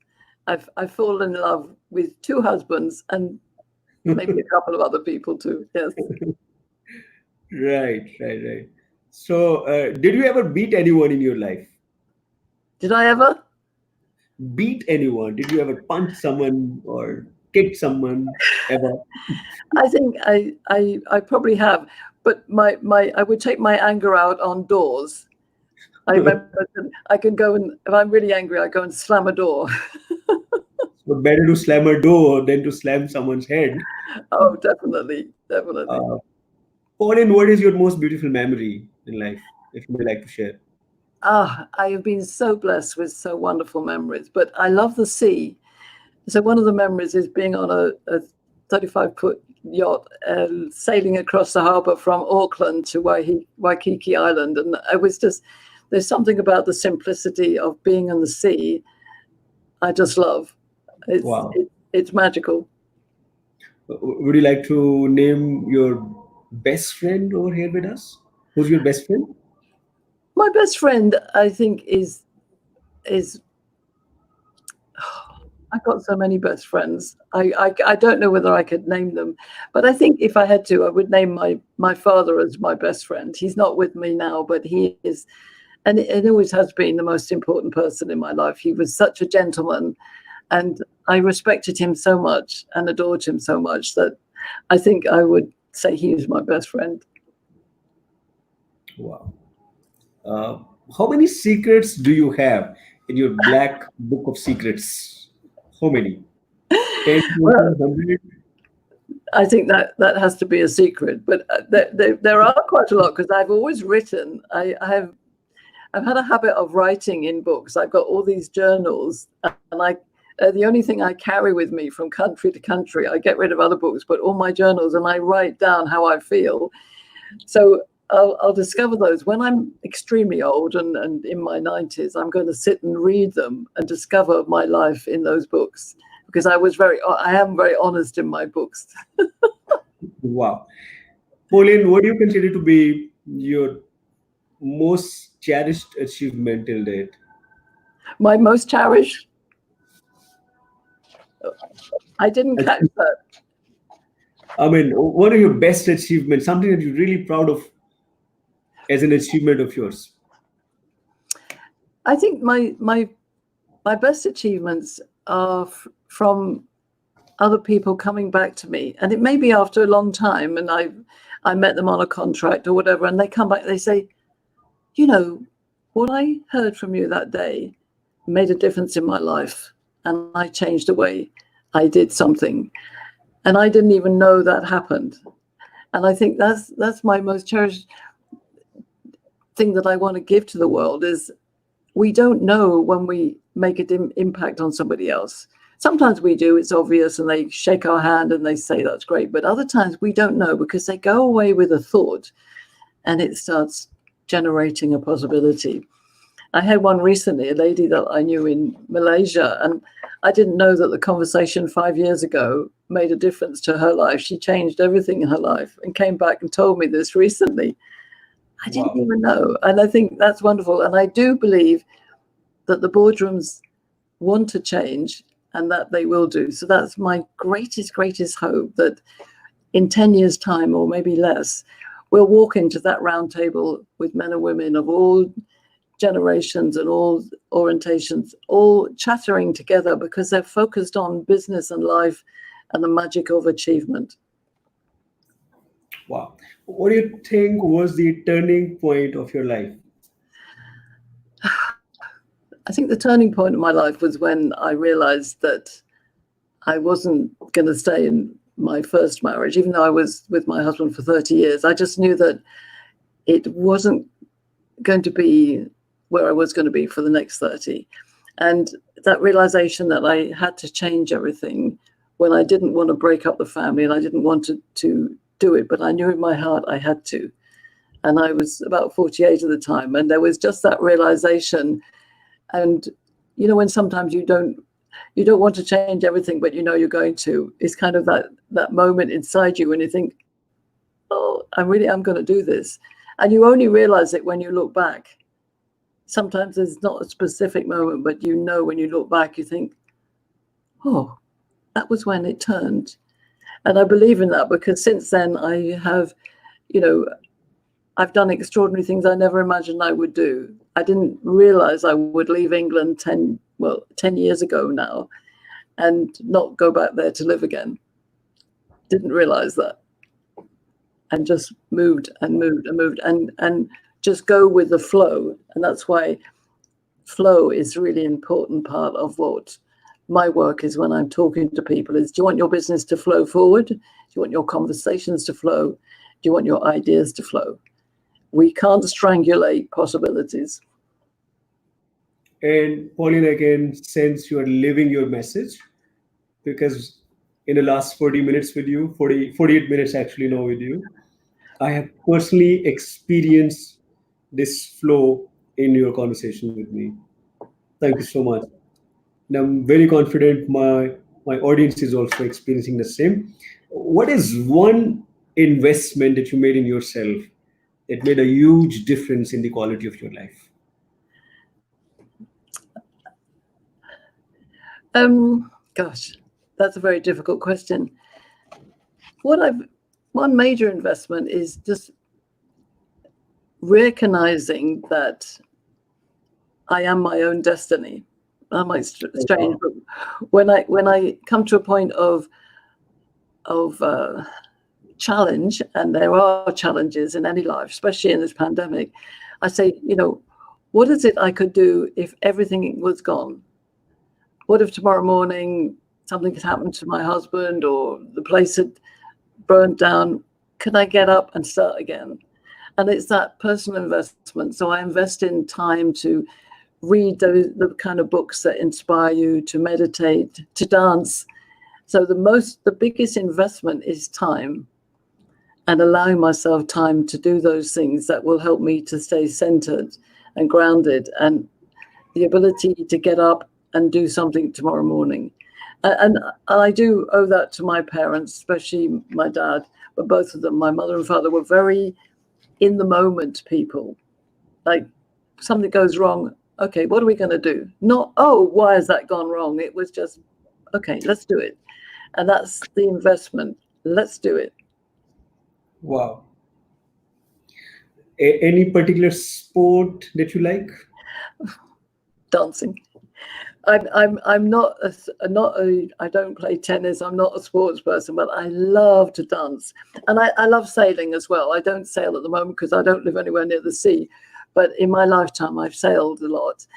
Speaker 2: I've fallen in love with 2 husbands and maybe a couple of other people too. Yes.
Speaker 1: Right. So, did you ever beat anyone in your life?
Speaker 2: Did I ever?
Speaker 1: Beat anyone? Did you ever punch someone or kick someone ever?
Speaker 2: I think I probably have, but I would take my anger out on doors. I remember I can go and, if I'm really angry, I go and slam a door.
Speaker 1: So better to slam a door than to slam someone's head.
Speaker 2: Oh, definitely.
Speaker 1: Uh, Pauline, what is your most beautiful memory in life, if you would like to share?
Speaker 2: I have been so blessed with so wonderful memories, but I love the sea. So one of the memories is being on a 35-foot yacht sailing across the harbor from Auckland to Waikiki Island. And I was just, there's something about the simplicity of being on the sea I just love.
Speaker 1: Wow.
Speaker 2: It's magical.
Speaker 1: Would you like to name your best friend over here with us? Who's your best friend?
Speaker 2: My best friend, I think, is I've got so many best friends. I don't know whether I could name them, but I think if I had to, I would name my father as my best friend. He's not with me now, but he is, and it always has been the most important person in my life. He was such a gentleman, and I respected him so much and adored him so much that I think I would say he is my best friend.
Speaker 1: Wow. How many secrets do you have in your black book of secrets? How many? 10, 20,
Speaker 2: Well,
Speaker 1: 100?
Speaker 2: I think that has to be a secret, but there are quite a lot because I've always written. I've had a habit of writing in books. I've got all these journals, and the only thing I carry with me from country to country, I get rid of other books, but all my journals, and I write down how I feel. So I'll discover those when I'm extremely old and in my 90s. I'm going to sit and read them and discover my life in those books, because I am very honest in my books.
Speaker 1: Wow. Pauline, what do you consider to be your most cherished achievement till date?
Speaker 2: My most cherished. I didn't catch that.
Speaker 1: I mean, what are your best achievements? Something that you're really proud of as an achievement of yours?
Speaker 2: I think my best achievements are from other people coming back to me, and it may be after a long time, and I met them on a contract or whatever, and they come back, they say, you know, what I heard from you that day made a difference in my life, and I changed the way I did something, and I didn't even know that happened. And I think that's my most cherished thing that I want to give to the world, is we don't know when we make an impact on somebody else. Sometimes we do, it's obvious, and they shake our hand and they say that's great, but other times we don't know, because they go away with a thought and it starts generating a possibility. I had one recently, a lady that I knew in Malaysia, and I didn't know that the conversation 5 years ago made a difference to her life. She changed everything in her life and came back and told me this recently. I didn't even know. And I think that's wonderful. And I do believe that the boardrooms want to change, and that they will do. So that's my greatest hope, that in 10 years' time, or maybe less, we'll walk into that round table with men and women of all generations and all orientations, all chattering together, because they're focused on business and life and the magic of achievement.
Speaker 1: Wow. What do you think was the turning point of your life?
Speaker 2: I think the turning point of my life was when I realized that I wasn't going to stay in my first marriage, even though I was with my husband for 30 years. I just knew that it wasn't going to be where I was going to be for the next 30. And that realization that I had to change everything, when I didn't want to break up the family and I didn't want to do it, but I knew in my heart I had to. And I was about 48 at the time, and there was just that realization. And you know, when sometimes you don't want to change everything, but you know you're going to, it's kind of that moment inside you when you think, oh, I'm going to do this. And you only realize it when you look back. Sometimes there's not a specific moment, but you know, when you look back, you think, oh, that was when it turned. And I believe in that, because since then I have, you know, I've done extraordinary things I never imagined I would do. I didn't realize I would leave England 10 years ago now and not go back there to live again. Didn't realize that. And just moved and just go with the flow. And that's why flow is a really important part of what my work is when I'm talking to people, is, do you want your business to flow forward? Do you want your conversations to flow? Do you want your ideas to flow? We can't strangulate possibilities.
Speaker 1: And Pauline, I can sense you are living your message, because in the last 40 minutes with you, 48 minutes actually now with you, I have personally experienced this flow in your conversation with me. Thank you so much. And I'm very confident my audience is also experiencing the same. What is one investment that you made in yourself that made a huge difference in the quality of your life?
Speaker 2: Gosh, that's a very difficult question. One major investment is just recognizing that I am my own destiny. That might strange, but when I come to a point of challenge, and there are challenges in any life, especially in this pandemic, I say, you know, what is it I could do if everything was gone? What if tomorrow morning something had happened to my husband, or the place had burnt down? Can I get up and start again? And it's that personal investment. So I invest in time to read the kind of books that inspire you, to meditate, to dance. So the biggest investment is time. and allowing myself time to do those things that will help me to stay centered and grounded, and the ability to get up and do something tomorrow morning. And I do owe that to my parents, especially my dad, but both of them, my mother and father, were very in the moment people. Like, something goes wrong, okay, what are we going to do? Not, oh, why has that gone wrong? It was just, okay, let's do it. And that's the investment. Let's do it.
Speaker 1: Wow. Any particular sport that you like?
Speaker 2: Dancing. I'm not I don't play tennis. I'm not a sports person, but I love to dance, and I love sailing as well. I don't sail at the moment because I don't live anywhere near the sea, but in my lifetime I've sailed a lot.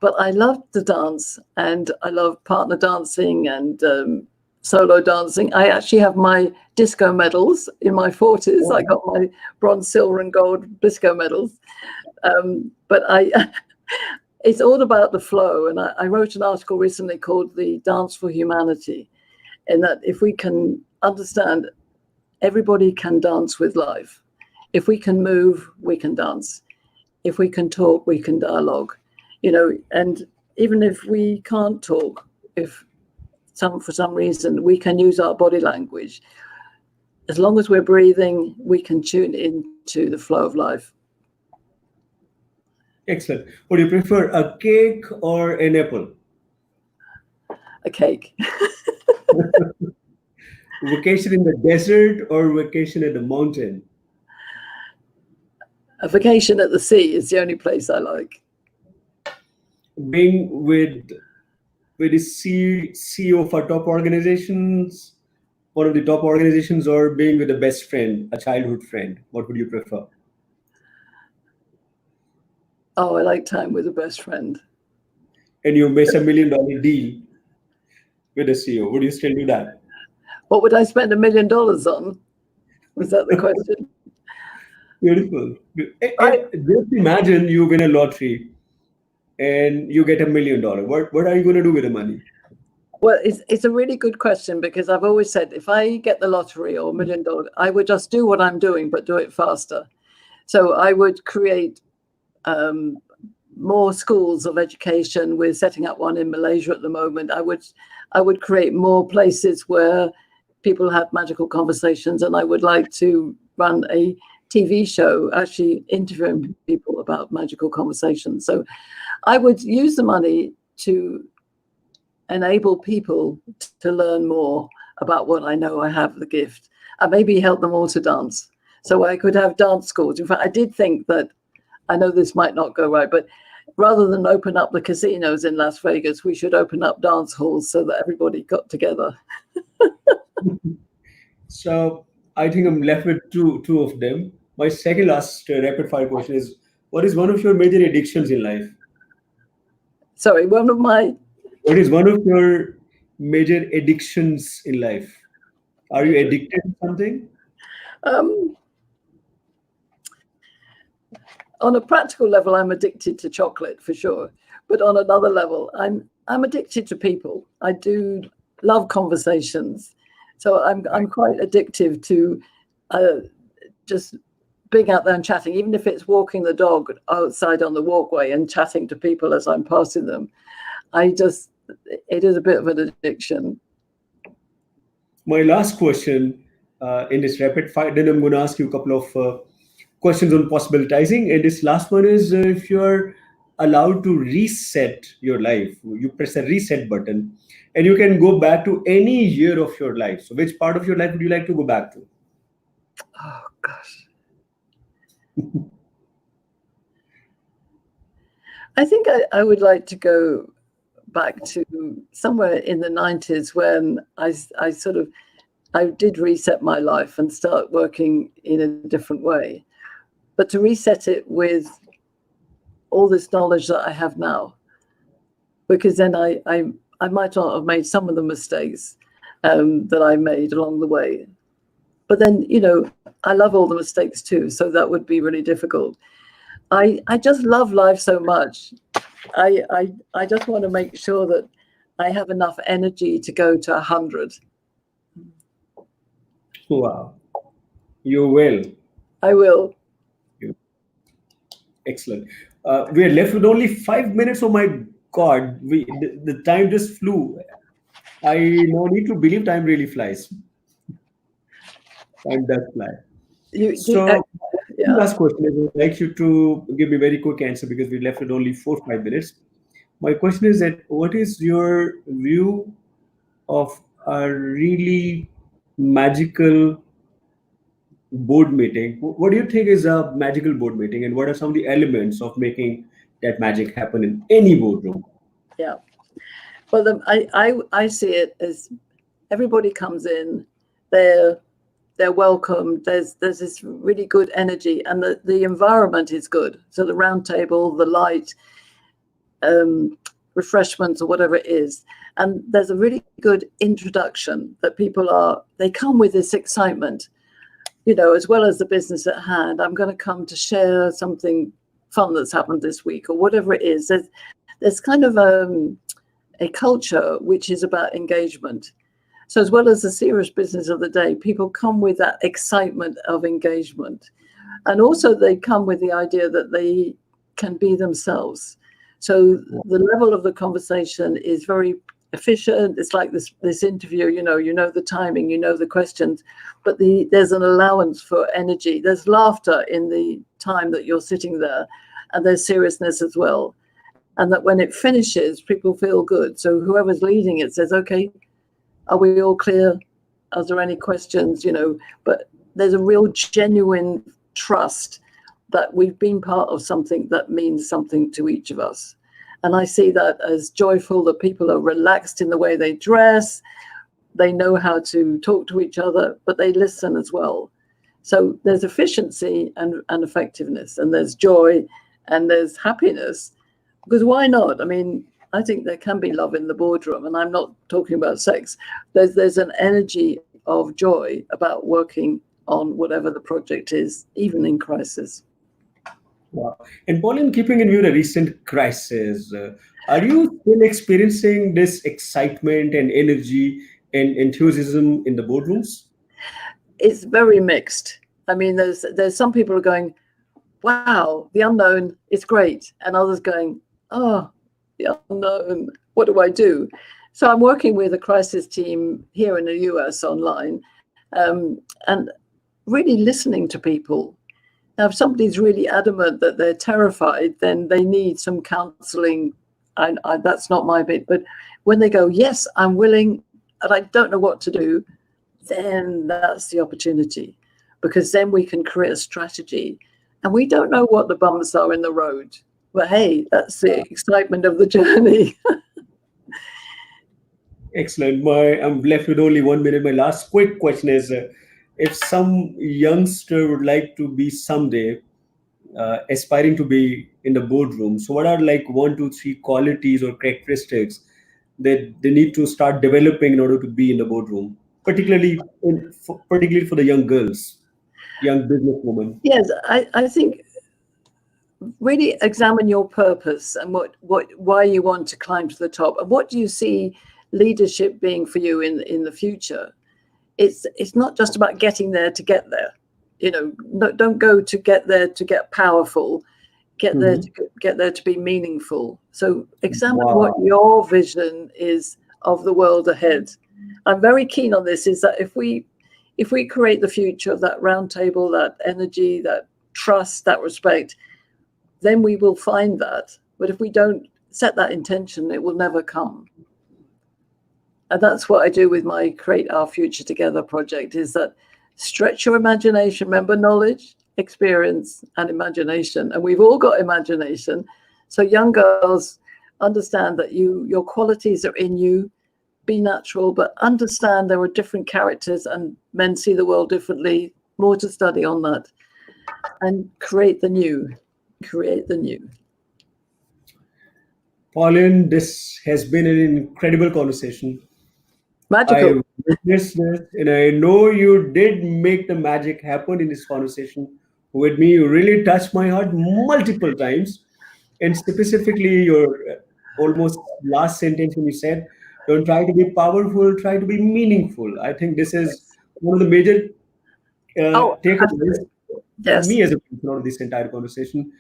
Speaker 2: But I love to dance, and I love partner dancing and solo dancing. I actually have my disco medals in my 40s.
Speaker 1: Oh.
Speaker 2: I got my bronze, silver, and gold disco medals. But it's all about the flow. And I wrote an article recently called The Dance for Humanity, in that if we can understand everybody can dance with life. If we can move, we can dance. If we can talk, we can dialogue. And even if we can't talk, if for some reason we can use our body language, as long as we're breathing, we can tune into the flow of life.
Speaker 1: Excellent. Would you prefer a cake or an apple?
Speaker 2: A cake.
Speaker 1: Vacation in the desert or vacation at the mountain?
Speaker 2: A vacation at the sea is the only place I like.
Speaker 1: Being with the CEO of our top organizations, one of the top organizations, or being with a best friend, a childhood friend? What would you prefer?
Speaker 2: Oh, I like time with a best friend.
Speaker 1: And you miss $1 million deal with a CEO. Would you still do that?
Speaker 2: What would I spend $1 million on? Was that the question?
Speaker 1: Beautiful. And just imagine you win a lottery and you get $1 million. What are you going to do with the money?
Speaker 2: Well, it's a really good question, because I've always said if I get the lottery or $1 million, I would just do what I'm doing, but do it faster. So I would create more schools of education. We're setting up one in Malaysia at the moment. I would create more places where people have magical conversations, and I would like to run a TV show actually interviewing people about magical conversations. So I would use the money to enable people to learn more about what I know I have the gift, and maybe help them all to dance. So I could have dance schools. In fact, I did think that, I know this might not go right, but rather than open up the casinos in Las Vegas, we should open up dance halls so that everybody got together.
Speaker 1: So I think I'm left with two of them. My second last rapid fire question is, what is one of your major addictions in life?
Speaker 2: Sorry, one of my...
Speaker 1: What is one of your major addictions in life? Are you addicted to something?
Speaker 2: On a practical level, I'm addicted to chocolate for sure. But on another level, I'm addicted to people. I do love conversations. So I'm quite addictive to just being out there and chatting, even if it's walking the dog outside on the walkway and chatting to people as I'm passing them. It is a bit of an addiction.
Speaker 1: My last question in this rapid fire, then I'm going to ask you a couple of questions on possibilitizing. And this last one is, if you're allowed to reset your life, you press a reset button and you can go back to any year of your life. So which part of your life would you like to go back to?
Speaker 2: Oh, gosh. I think I would like to go back to somewhere in the 90s when I did reset my life and start working in a different way. But to reset it with all this knowledge that I have now, because then I might not have made some of the mistakes that I made along the way. But then, I love all the mistakes too, so that would be really difficult. I just love life so much. I just want to make sure that I have enough energy to go to 100.
Speaker 1: Wow. You will.
Speaker 2: I will.
Speaker 1: You- Excellent. We are left with only 5 minutes. Oh my God, the time just flew. I no need to believe time really flies. Time does fly.
Speaker 2: You do.
Speaker 1: So,
Speaker 2: Yeah.
Speaker 1: last question. I would like you to give me a very quick answer because we left with only 4 5 minutes. My question is that what is your view of a really magical board meeting? What do you think is a magical board meeting, and what are some of the elements of making that magic happen in any boardroom?
Speaker 2: Yeah. Well, I see it as everybody comes in, they're they're welcomed. There's this really good energy, and the environment is good. So the round table, the light, um, refreshments, or whatever it is, and there's a really good introduction that they come with this excitement, as well as the business at hand. I'm going to come to share something fun that's happened this week, or whatever it is. There's kind of a culture which is about engagement. So as well as the serious business of the day, people come with that excitement of engagement. And also they come with the idea that they can be themselves. So the level of the conversation is very efficient. It's like this interview, the timing, the questions, but there's an allowance for energy. There's laughter in the time that you're sitting there, and there's seriousness as well. And that when it finishes, people feel good. So whoever's leading it says, okay, are we all clear? Are there any questions? But there's a real genuine trust that we've been part of something that means something to each of us. And I see that as joyful, that people are relaxed in the way they dress. They know how to talk to each other, but they listen as well. So there's efficiency and effectiveness, and there's joy, and there's happiness. Because why not? I mean, I think there can be love in the boardroom, and I'm not talking about sex. There's an energy of joy about working on whatever the project is, even in crisis.
Speaker 1: Wow. And Pauline, keeping in view the recent crisis, are you still experiencing this excitement and energy and enthusiasm in the boardrooms?
Speaker 2: It's very mixed. I mean, there's some people are going, wow, the unknown is great, and others going, oh, the unknown, what do I do? So I'm working with a crisis team here in the US online, and really listening to people. Now, if somebody's really adamant that they're terrified, then they need some counseling. That's not my bit. But when they go, yes, I'm willing, and I don't know what to do, then that's the opportunity, because then we can create a strategy. And we don't know what the bumps are in the road. But hey, that's the excitement of the journey.
Speaker 1: Excellent. I'm left with only 1 minute. My last quick question is, if some youngster would like to be someday aspiring to be in the boardroom, so what are like one, two, three qualities or characteristics that they need to start developing in order to be in the boardroom, particularly for the young girls, young businesswomen?
Speaker 2: Yes, I think really examine your purpose and why you want to climb to the top, and what do you see leadership being for you in the future. It's not just about getting there to get there. Don't go to get there to get powerful. Get there to get there to be meaningful. So examine what
Speaker 1: Wow.
Speaker 2: your vision is of the world ahead. I'm very keen on this, is that if we create the future of that round table, that energy, that trust, that respect, then we will find that. But if we don't set that intention, it will never come. And that's what I do with my Create Our Future Together project, is that stretch your imagination. Remember, knowledge, experience, and imagination. And we've all got imagination. So young girls, understand that your qualities are in you. Be natural, but understand there are different characters and men see the world differently. More to study on that. And create the new. Create the new.
Speaker 1: Pauline, this has been an incredible conversation. I
Speaker 2: Magical.
Speaker 1: witnessed this, and I know you did make the magic happen in this conversation with me. You really touched my heart multiple times, and specifically your almost last sentence when you said, "Don't try to be powerful, try to be meaningful." I think this is one of the major take a risk.
Speaker 2: Absolutely. Yes.
Speaker 1: Me as a person out of this entire conversation.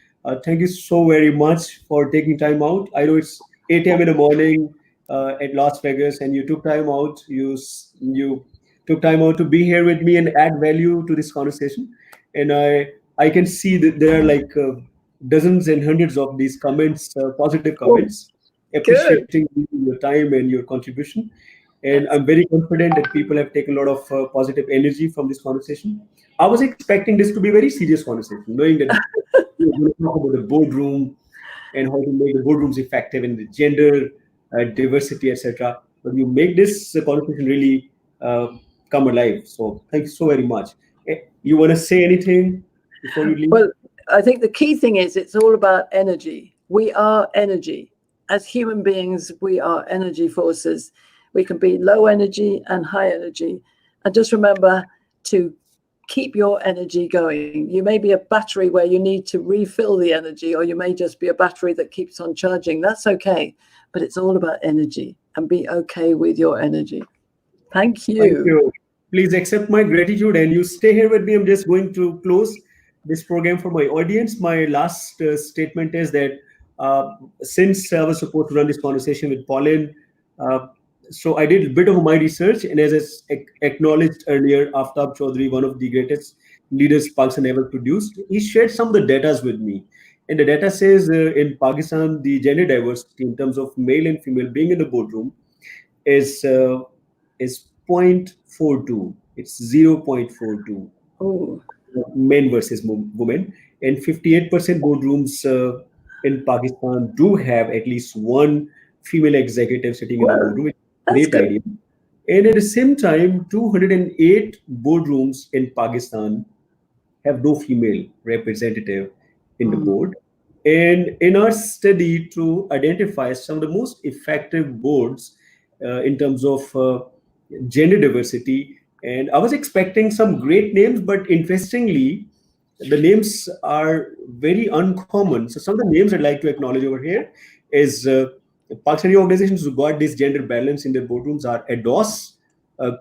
Speaker 1: Thank you so very much for taking time out. I know it's 8 a.m. in the morning at Las Vegas, and you took time out. You took time out to be here with me and add value to this conversation. And I can see that there are like dozens and hundreds of these comments, positive
Speaker 2: Oh,
Speaker 1: comments,
Speaker 2: good.
Speaker 1: appreciating your time and your contribution. And
Speaker 2: Yes.
Speaker 1: I'm very confident that people have taken a lot of positive energy from this conversation. I was expecting this to be a very serious conversation, knowing that we're going to talk about the boardroom and how to make the boardrooms effective in the gender diversity, etc. But you make this conversation really uh, come alive. So thank you so very much. You want to say anything before you leave?
Speaker 2: Well, I think the key thing is it's all about energy. We are energy. As human beings, we are energy forces. We can be low energy and high energy. And just remember to keep your energy going. You may be a battery where you need to refill the energy, or you may just be a battery that keeps on charging. That's okay. But it's all about energy, and be okay with your energy. Thank
Speaker 1: Thank
Speaker 2: you.
Speaker 1: you. Please accept my gratitude and you stay here with me. I'm just going to close this program for my audience. My last statement is that since I was supposed to run this conversation with Pauline, uh, so I did a bit of my research, and as acknowledged earlier, Aftab Chaudhary, one of the greatest leaders Pakistan ever produced, he shared some of the data with me. And the data says in Pakistan, the gender diversity in terms of male and female being in the boardroom is uh, is 0.42. It's 0.42
Speaker 2: Oh,
Speaker 1: men versus women, and 58% boardrooms in Pakistan do have at least one female executive sitting in the
Speaker 2: well,
Speaker 1: boardroom. It's a
Speaker 2: that's
Speaker 1: great
Speaker 2: good.
Speaker 1: idea. And at the same time, 208 boardrooms in Pakistan have no female representative in the
Speaker 2: Mm,
Speaker 1: board. And in our study to identify some of the most effective boards in terms of gender diversity, and I was expecting some great names, but interestingly, the names are very uncommon. So some of the names I'd like to acknowledge over here is Pakistani organizations who got this gender balance in their boardrooms are ADOS,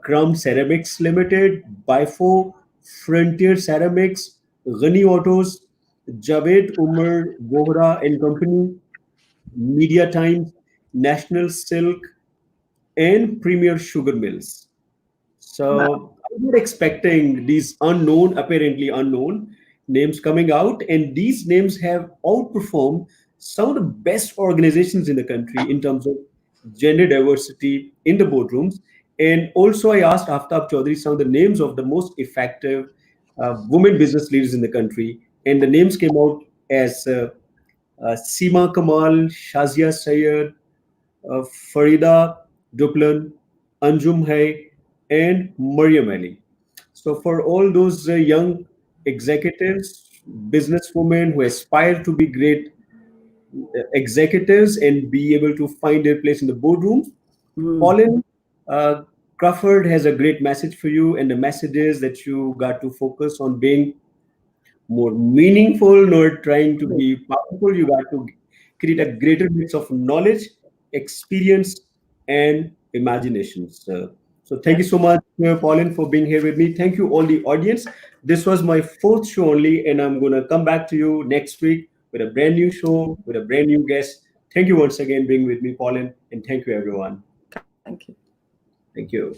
Speaker 1: Crown Ceramics Limited, Bifo, Frontier Ceramics, Ghani Autos, Javed Umar Bohra and Company, Media Times, National Silk, and Premier Sugar Mills.
Speaker 2: wow.
Speaker 1: So I'm not expecting these unknown, apparently unknown names coming out, and these names have outperformed some of the best organizations in the country in terms of gender diversity in the boardrooms. And also, I asked Aftab Chaudhary some of the names of the most effective women business leaders in the country, and the names came out as Seema Kamal, Shazia Sayyed, Farida Duplan, Anjum Hai, and Mariam Ali. So, for all those young executives, businesswomen who aspire to be great executives and be able to find their place in the boardroom,
Speaker 2: Mm,
Speaker 1: Pauline Crawford has a great message for you, and the message is that you got to focus on being more meaningful, not trying to be powerful. You got to create a greater mix of knowledge, experience, and imagination. So thank you
Speaker 2: yes.
Speaker 1: so much, Pauline, for being here with me. Thank you, all the audience. This was my fourth show only, and I'm going to come back to you next week with a brand new show, with a brand new guest. Thank you once again being with me, Pauline, and thank you, everyone.
Speaker 2: Thank you.
Speaker 1: Thank you.